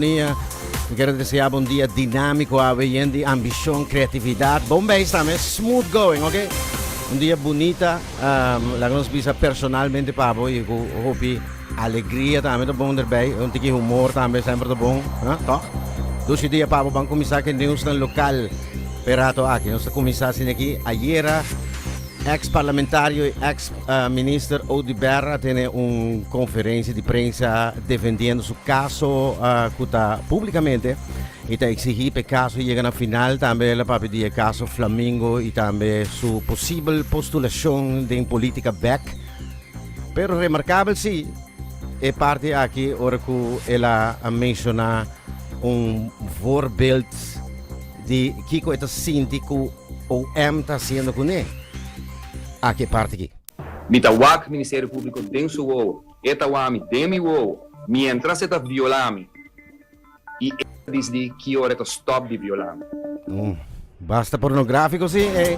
sintonia. Quero desejar bom dia dinâmico, havendo ambição, criatividade. Bom bem, estamos smooth going, ok? Um dia bonita, la nos bisa personalmente pabo e hopi alegria também tá bom erbij, um tiki humor também sempre tá bom, toch? Dus dia pabo bang começar que news na local, perato aqui, nós começar assim aqui, ayer ex-parlamentario e ex-ministro Odi Berra tiene una conferenza di prensa defendendo su caso pubblicamente e ta exigir per caso llega a final también la papi di caso Flamingo e también su possibile postulazione di politica back pero remarcabile sì e parte aqui ora che ela menciona un voorbeeld di Kiko eta sindico o sta sendo con lei. Aqui parte aqui. Mitawak Ministério Público denso wo, etawami demi wo, mientras eta violami. E diz di que ora eta stop di violami. Basta pornografico sì e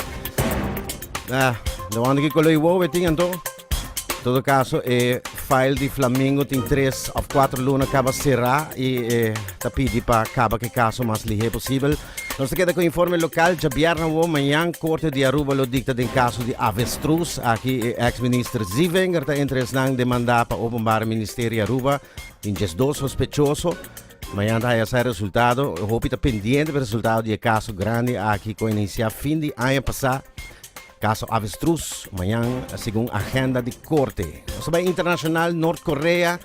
lo que con lo wo tingan todo caso file di Flamingo tem 3 of 4 luna acaba será e tapidi para acaba que caso mais ligeiro possível. Nós queda com o informe local, já vierna o manhã, Corte de Aruba lo dicta em caso de avestruz. Aqui, ex-ministro Zivenger está interessando demandar para o Openbaar Ministério Aruba. Tem 2 sospechosos. Manhã está esse resultado. Eu hope está pendente do resultado do caso grande aqui com iniciar fim de ano passado. Caso avestruz, manhã, segundo a agenda de Corte. Sobre internacional, Norte-Coreia.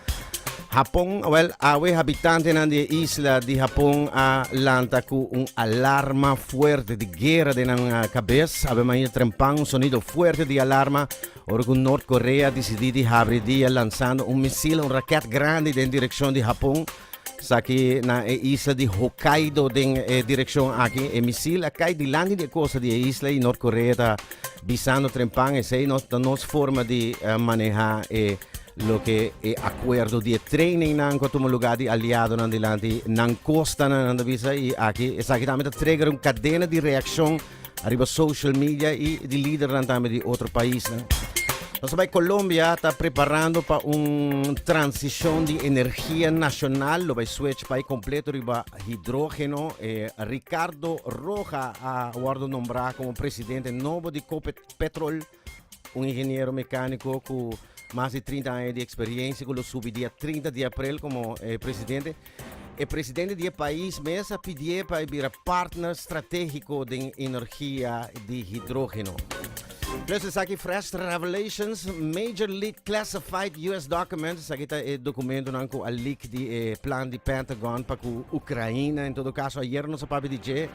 Japão, awe habitante na isla de Japão lança com alarma forte de guerra na cabeça. Abe manhã trempang sonido forte de alarma. Ora com Norte-Coreia decidiu abrir dia lançando míssil, raquete grande em direção de Japão. Aqui na isla de Hokkaido em direção aqui, o míssil cai de lá de costa da isla e Norte-Coreia está bisando trempang e sei nossa forma de manejar lo que è accordo di training nan como lugar de aliado nan dilante nan costa nan visa e aqui exatamente trigger uma cadena de reação arriba social media e de líder nan também de outro país. Nós sabemos que Colômbia está preparando para uma transição de energia nacional, lo vai switch para completo riba hidrógeno. Ricardo Roja ha guardo nombrar como presidente novo de Copetrol, engenheiro mecânico com mais de 30 anos de experiência, que lo subi dia 30 de abril como presidente. O presidente do país mesmo pediu para vir partner estratégico de energia de hidrógeno. Plus aqui fresh revelations, Major League Classified US Documents, aqui está o documento com a leak de plano de Pentagon para a Ucrânia, em todo caso, ayer não se pode dizer,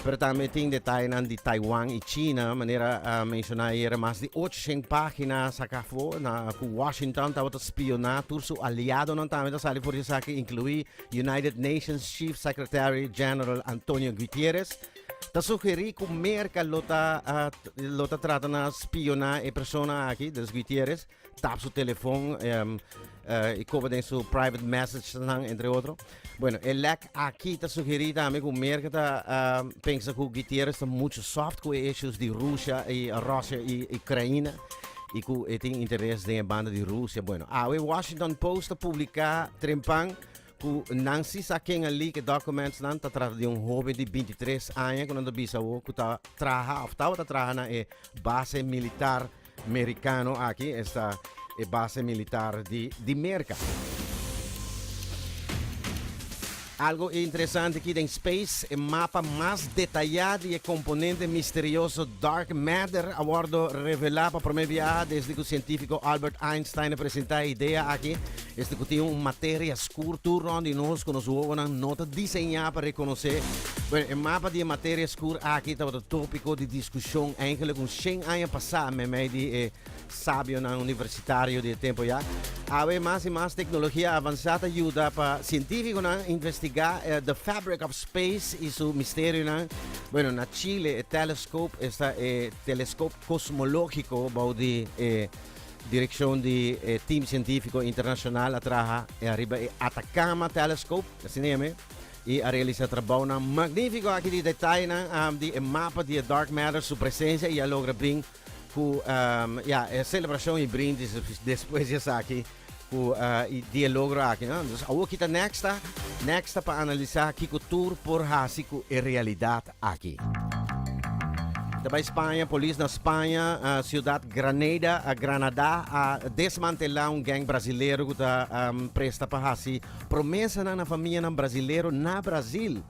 mas também tem detalhes de Taiwan e China, maneira a mencionar ayer, mais de 800 páginas acá fora, na Washington estava espionar, todo seu aliado não também está saindo por isso aqui, inclui United Nations Chief Secretary General Antonio Guterres. Ta sugeri que merca lota trata na spionar e persona aqui dos Gutierrez, tap su telefone e cover den su private message entre outros. Bueno, elec aqui ta sugeri também que merca ta pensa que Gutierrez está muito soft com issues de Rússia e Ucrânia e que tem interesse em banda de Rússia. Bueno, o Washington Post publicar trempang ku Nancy sa king leak documents nan trata de jovem de 23 anos quando bisa o que trabalha na base militar americano aqui esta base militar de América. Algo interessante aqui em Space, o mapa mais detalhado e componente misterioso Dark Matter, aguardo revelar para a primeira vez desde que o científico Albert Einstein apresentou a ideia aqui, este que tem uma matéria escura, tudo onde nós conhecemos uma nota desenhada para reconhecer. O mapa de matéria escura aqui está o tópico de discussão, eigenlijk com 100 anos passados, meio de sábio na universitário de tempo já. Há mais e mais tecnologia avançada ajuda para científicos investigar the fabric of space e seu mistério. Bueno, na Chile, o telescope está telescope cosmológico de direção de team científico internacional atrás arriba Atacama Telescope, assim é e a realizar trabalho magnífico aqui de detalhe de mapa de Dark Matter, sua presença e a logra bring com a celebração e brindis depois de aqui ku i dialogo aqui, não? Dus awo kita next para analisar que tour por hasi ku e realidade aqui. Também Espanha, polícia na Espanha, Ciudad Granada, a desmantelar gang brasileiro que está presta para hasi promessa na família ng brasileiro na Brasil.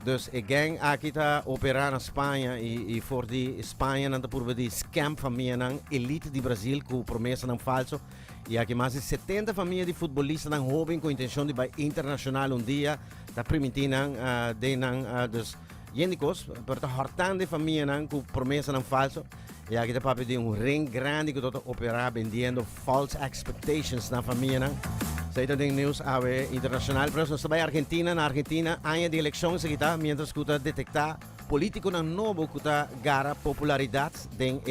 Dus a gang aqui está operar na Espanha e voor die Espanha não por de scam família ng elite de Brasil com promessa ng falso. E aqui mais de 70 famílias de futebolistas ng jovem com intenção de ir internacional dia, está permitindo dus Yendikos, per te hortan de família com promessa não falso. E aqui está de ring grande que está operar vendendo false expectations na família. Sei dat news awe internacional, pero nós também Argentina, na Argentina, ano de eleições que está, mientras que está detectar político na novo que está gara popularidade den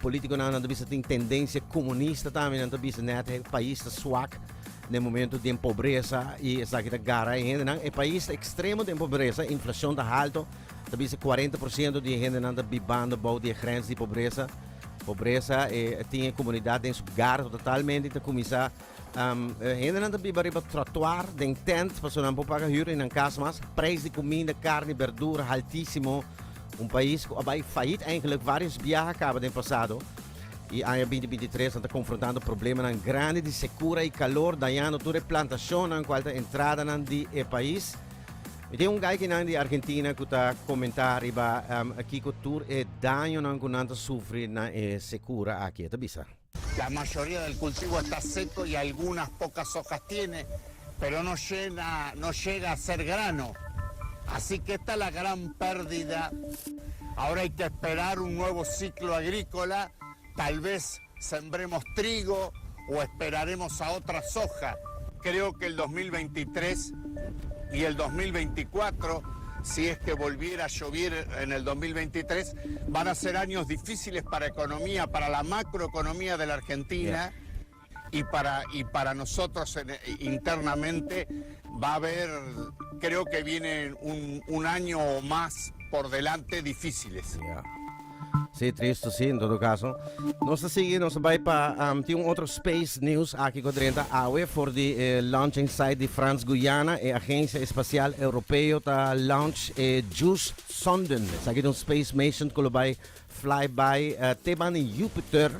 político na bisa tem tendência comunista também, na bisa net país swak. No momento de pobreza e essa aqui da gara ainda não é país extremo de pobreza, inflação da alto, também 40% de gente não está bibando bom de grenze de pobreza tinha comunidade em gara totalmente de começar ainda não está bibando trotuar de tent para não pagar huur em casa mas preço de comida, carne, verdura altíssimo, país que vai failliet eigenlijk vários viagens acaba de passado. E ano 2023 está confrontando problemas grandes de secura e calor, dañando toda a plantação na qual está entrada no país. E tem guy que na de Argentina que está comentando aqui que tour é daño que não sofre na secura aqui, tá bisa? La mayoría del cultivo está seco y algunas pocas hojas tiene, pero no llega a ser grano. Así que esta es la gran pérdida. Ahora hay que esperar un nuevo ciclo agrícola. Tal vez sembremos trigo o esperaremos a otra soja. Creo que el 2023 y el 2024, si es que volviera a llover en el 2023, van a ser años difíciles para economía, para la macroeconomía de la Argentina y para nosotros internamente va a haber, creo que viene un año o más por delante difíciles. Sim, triste sim, em todo caso. Nós seguimos vai para tem outro Space News aqui com 30 awe for the launching site de France Guyana e Agência Espacial Europeia tá launch Juice Sonden. Aqui Space Mission que vai fly by teban em Jupiter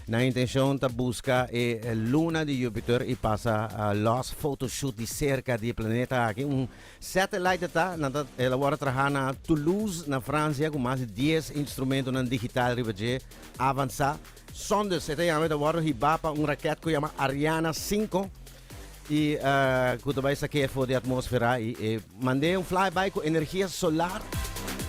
na intenção de buscar a luna de Júpiter e passa los photoshoot de cerca do planeta aqui satélite tá ela agora trabalha na Toulouse na França com mais de 10 instrumentos na digital ribeje avançar sondas até agora hibapa raquete que chama Ariane 5 e que vai sair fora da atmosfera e mandei flyby com energia solar.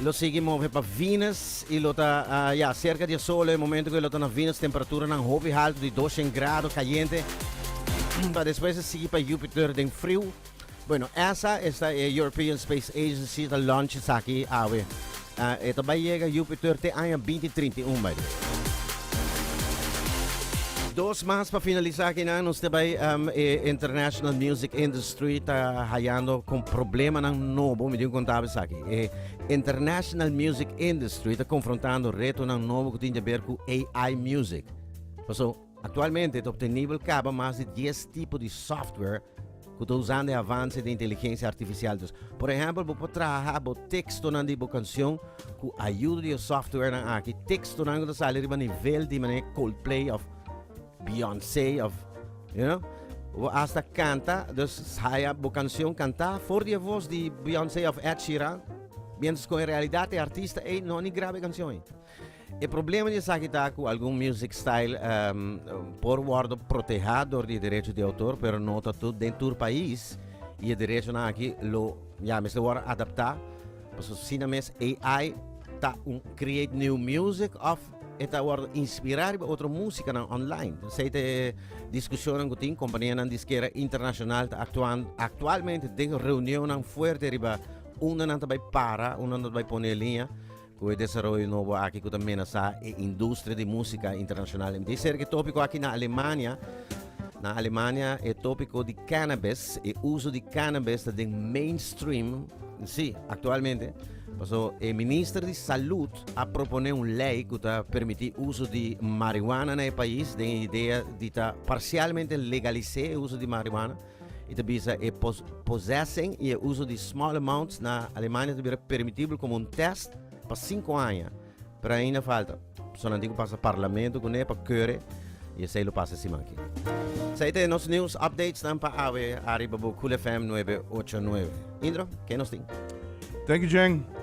Lo seguimos para Venus e lo tá cerca de Sol no momento que lo tá na Venus temperatura na hobby alto de 200 graus caliente para depois seguir para Júpiter de frio. Bueno, essa é a European Space Agency da launch aqui awe. Esta vai chegar a Júpiter até ano 2031 vai. Dos mais para finalizar aqui nós também international music industry está hallando com problema não novo, me digo contável aqui. International music industry está confrontando reto não novo que tem a ver com AI music. So, atualmente está obtenido caba mais de 10 tipos de software que estão usando o avanço de inteligência artificial. Por exemplo, você pode trabalhar o texto na canção com a ajuda do software aqui. Texto não está saindo a nível de Coldplay of Beyoncé of, hasta canta, dus sai a canção cantar for die voz de Beyoncé of Ed Sheeran, mientras que en realidad el artista no ni grave canções. O problema de aqui está com algum music style por guardo protegido de direitos de autor, pero não está tudo dentro do país e o direito na aqui me se agora adaptar, porque se não AI está create new music of eta agora inspirar outra música na online. Sei te discussão com tem companhia na disquera internacional atualmente tem reunião forte riba uma não vai para, uma não vai pôr linha com o desenvolvimento novo aqui que também essa indústria de música internacional. De ser que tópico aqui na Alemanha na Alemanha é tópico de cannabis e uso de cannabis de mainstream. Sim, atualmente. O ministro de Saúde a propone lei que permite o uso de marihuana no país, tem a ideia de parcialmente legalizar o uso de marihuana e também possessing e o uso de small amounts na Alemanha é permitido como teste para 5 anos. Para ainda falta, só não digo passa parlamento com ele para querer e sei lo passa assim aqui. Saíte nos news updates para a Arriba Cool FM 989. Indro, que nos tem? Thank you, Jeng.